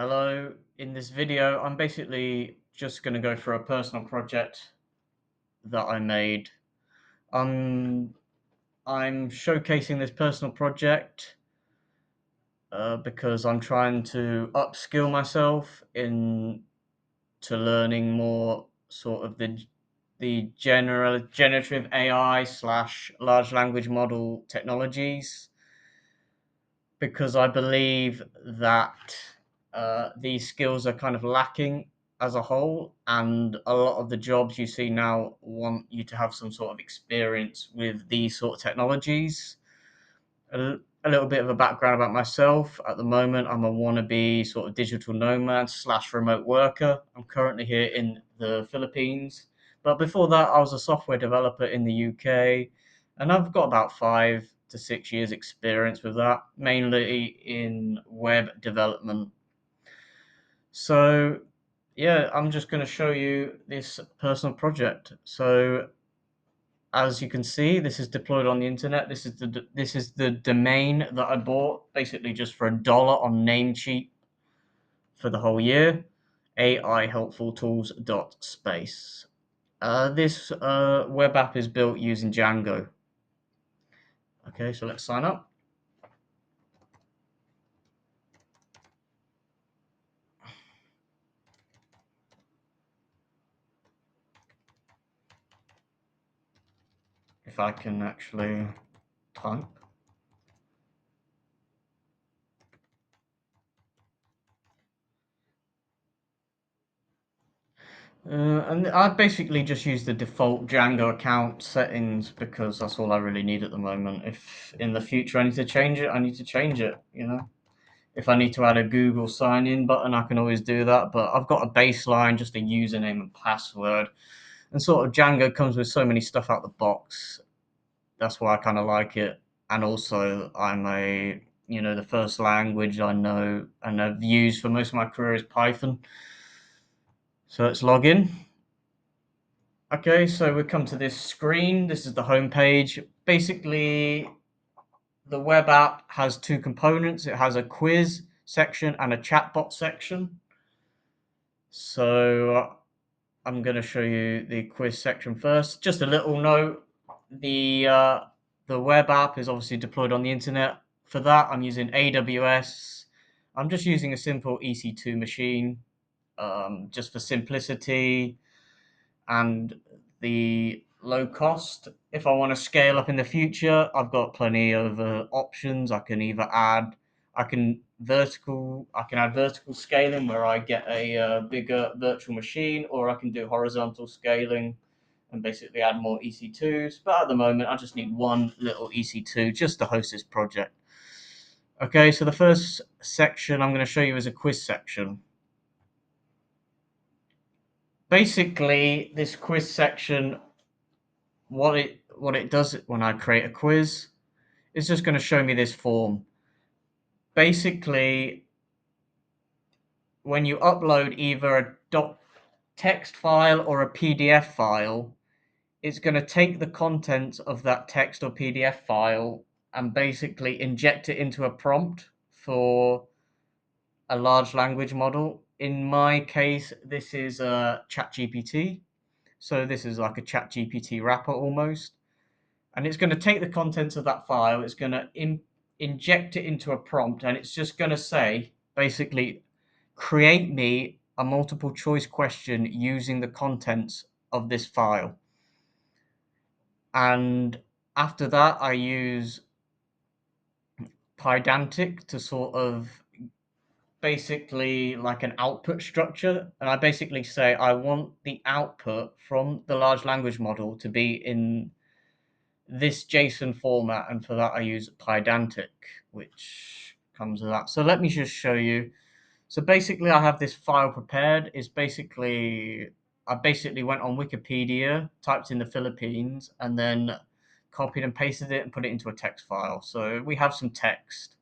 Hello, in this video, I'm basically just going to go through a personal project that I made. I'm showcasing this personal project because I'm trying to upskill myself into learning more sort of the generative AI slash large language model technologies because I believe that these skills are kind of lacking as a whole, and a lot of the jobs you see now want you to have some sort of experience with these sort of technologies. A little bit of a background about myself. At the moment, I'm a wannabe sort of digital nomad slash remote worker. I'm currently here in the Philippines, but before that, I was a software developer in the UK, and I've got about 5 to 6 years experience with that, mainly in web development. So, yeah, I'm just going to show you this personal project. So, as you can see, this is deployed on the internet. This is the domain that I bought basically just for $1 on Namecheap for the whole year. AIHelpfulTools.space. This web app is built using Django. Okay, so let's sign up. If I can actually type. And I basically just use the default Django account settings because that's all I really need at the moment. If in the future I need to change it, I need to change it, you know. If I need to add a Google sign in button, I can always do that. But I've got a baseline, just a username and password. And sort of Django comes with so many stuff out the box. That's why I kind of like it. And also, the first language I know and I've used for most of my career is Python. So let's log in. Okay, so we come to this screen. This is the home page. Basically, the web app has two components. It has a quiz section and a chatbot section. So I'm going to show you the quiz section first. Just a little note: the uh, the web app is obviously deployed on the internet. For that, I'm using AWS. I'm just using a simple EC2 machine, just for simplicity and the low cost. If I want to scale up in the future, I've got plenty of options. I can add vertical scaling where I get a bigger virtual machine, or I can do horizontal scaling and basically add more EC2s. But at the moment, I just need one little EC2 just to host this project. Okay, so the first section I'm going to show you is a quiz section. Basically, this quiz section, what it does when I create a quiz is just going to show me this form. Basically, when you upload either a text file or a PDF file, it's going to take the contents of that text or PDF file and basically inject it into a prompt for a large language model. In my case, this is a ChatGPT. So this is like a ChatGPT wrapper almost. And it's going to take the contents of that file, it's going to inject it into a prompt, and it's just going to say, basically, create me a multiple choice question using the contents of this file. And after that, I use Pydantic to sort of basically like an output structure. And I basically say, I want the output from the large language model to be in this JSON format, and for that I use Pydantic, which comes with that. So let me just show you. So basically, I have this file prepared. I basically went on Wikipedia, typed in the Philippines, and then copied and pasted it and put it into a text file. So we have some text.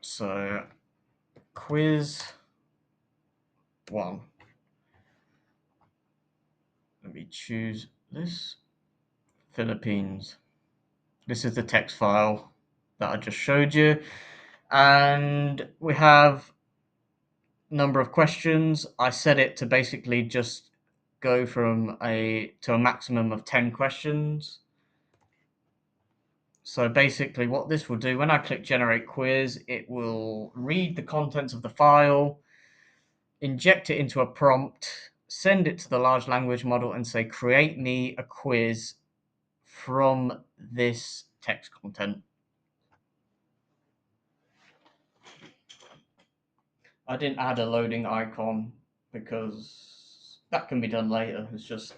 So quiz 1. Let me choose this. Philippines. This is the text file. that I just showed you. And we have number of questions. I set it to basically just go from a maximum of 10 questions. So basically what this will do, when I click generate quiz, it will read the contents of the file, inject it into a prompt, send it to the large language model and say, create me a quiz from this text content. I didn't add a loading icon because that can be done later. It's just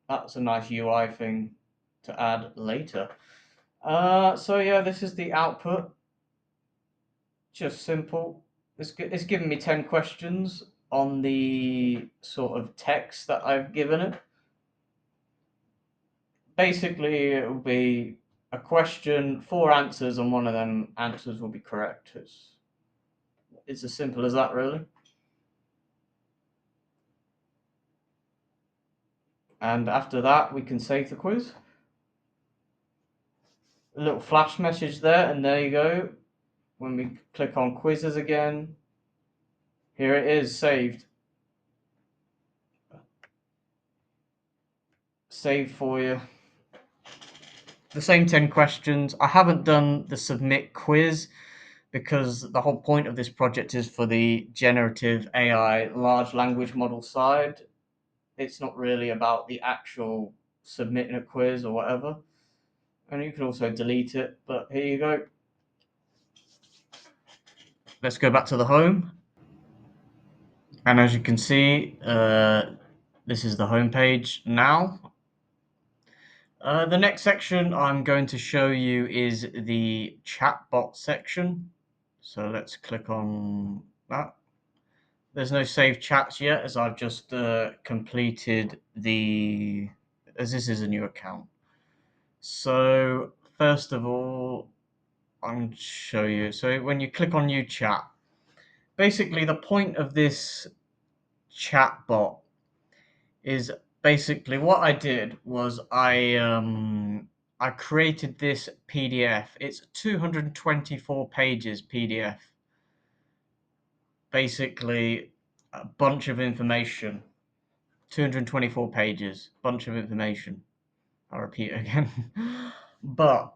that's a nice UI thing to add later. So yeah, this is the output. Just simple. It's given me 10 questions on the sort of text that I've given it. Basically, it will be a question, 4 answers, and one of them answers will be correct. It's as simple as that, really. And after that, we can save the quiz. A little flash message there, and there you go. When we click on quizzes again, here it is, saved. Saved for you. The same 10 questions. I haven't done the submit quiz because the whole point of this project is for the generative AI large language model side. It's not really about the actual submitting a quiz or whatever. And you can also delete it, but here you go. Let's go back to the home. And as you can see, this is the home page now. The next section I'm going to show you is the chatbot section. So let's click on that. There's no saved chats yet, as I've just completed as this is a new account. So first of all, I'm going to show you. So when you click on new chat, basically the point of this chatbot is basically what I did was I created this PDF. It's 224 pages PDF. Basically a bunch of information. 224 pages, bunch of information. I'll repeat it again. But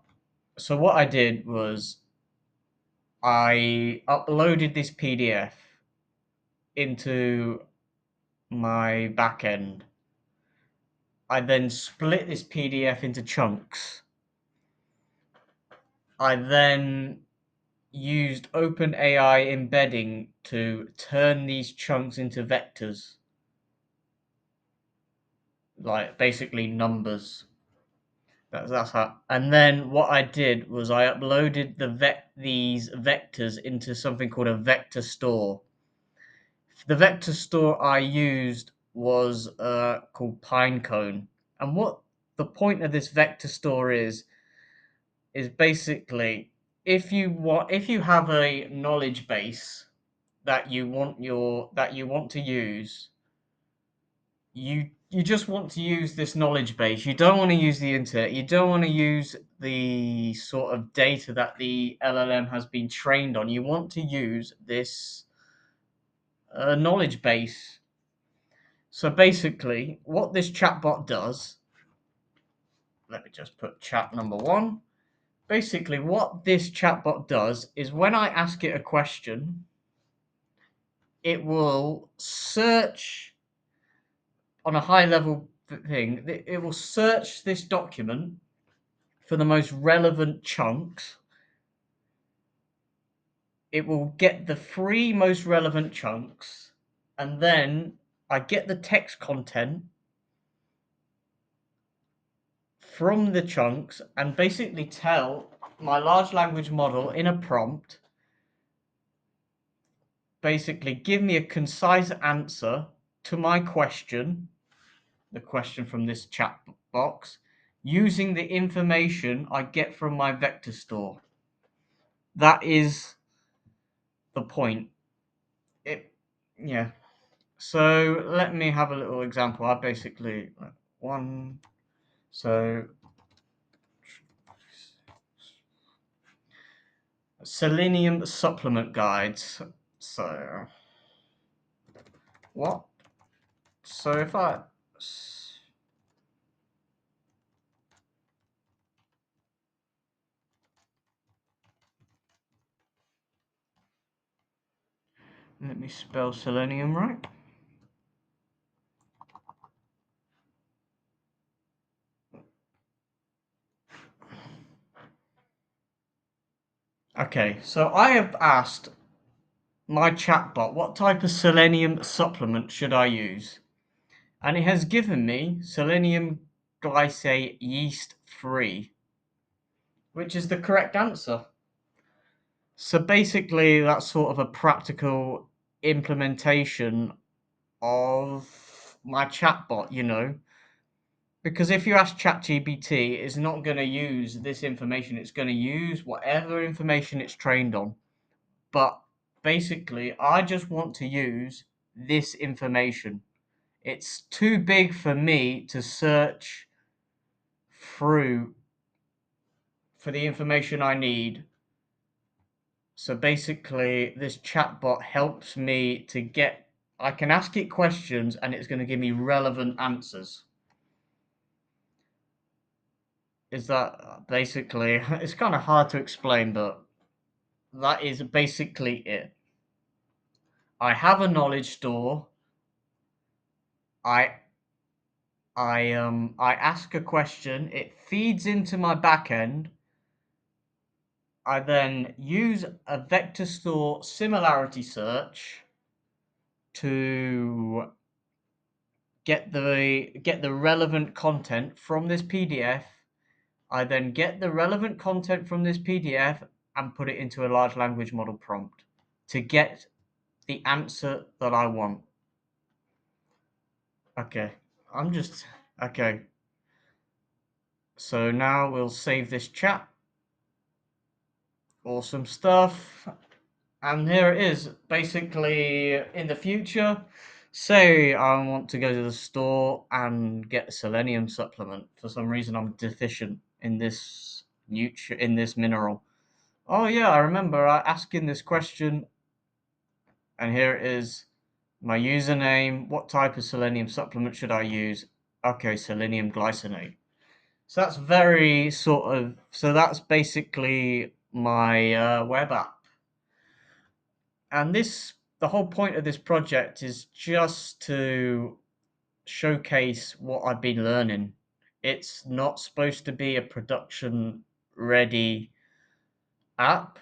so what I did was I uploaded this PDF into my backend. I then split this PDF into chunks. I then used OpenAI embedding to turn these chunks into vectors, like basically numbers. That's how. And then what I did was I uploaded these vectors into something called a vector store. The vector store I used was called Pinecone. And what the point of this vector store is basically if you have a knowledge base that you want to use, you just want to use this knowledge base. You don't want to use the internet. You don't want to use the sort of data that the LLM has been trained on. You want to use this knowledge base. So basically, what this chatbot does, let me just put chat number 1. Basically, what this chatbot does is when I ask it a question, it will search on a high level thing. It will search this document for the most relevant chunks. It will get the 3 most relevant chunks, and then I get the text content from the chunks and basically tell my large language model in a prompt, basically give me a concise answer to my question, the question from this chat box, using the information I get from my vector store. That is the point. Yeah. So let me have a little example. I basically one. So Selenium supplement guides. So what? So if I let me spell selenium right. Okay, so I have asked my chatbot what type of selenium supplement should I use, and it has given me selenium glycate yeast free, which is the correct answer. So basically, that's sort of a practical implementation of my chatbot. Because if you ask ChatGPT, it's not going to use this information, it's going to use whatever information it's trained on. But basically, I just want to use this information. It's too big for me to search through for the information I need. So basically, this chatbot helps me to get, I can ask it questions and it's going to give me relevant answers. Is that basically, it's kind of hard to explain, but that is basically it. I have a knowledge store. I I ask a question, it feeds into my backend. I then use a vector store similarity search to get the relevant content from this PDF. I then get the relevant content from this PDF and put it into a large language model prompt to get the answer that I want. Okay, I'm just okay. So now we'll save this chat. Awesome stuff. And here it is. Basically, in the future, say I want to go to the store and get a selenium supplement. For some reason, I'm deficient in this mineral. Oh yeah, I remember asking this question, and here it is. My username. What type of selenium supplement should I use? Okay, selenium glycinate. So that's very sort of. So that's basically my web app. And the whole point of this project is just to showcase what I've been learning. It's not supposed to be a production ready app.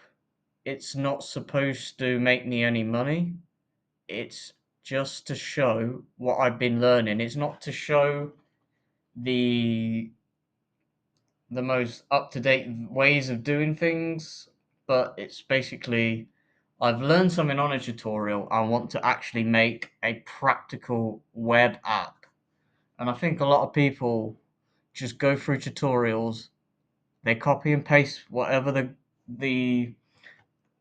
It's not supposed to make me any money. It's just to show what I've been learning. It's not to show the the most up-to-date ways of doing things, but it's basically I've learned something on a tutorial. I want to actually make a practical web app. And I think a lot of people just go through tutorials, they copy and paste whatever the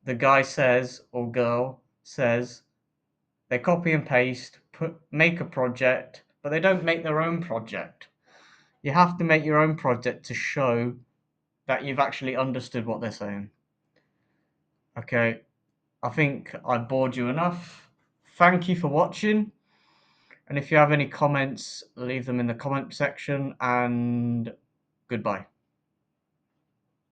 the guy says or girl says, they copy and paste, make a project, but they don't make their own project. You have to make your own project to show that you've actually understood what they're saying. Okay, I think I bored you enough. Thank you for watching. And if you have any comments, leave them in the comment section. And goodbye.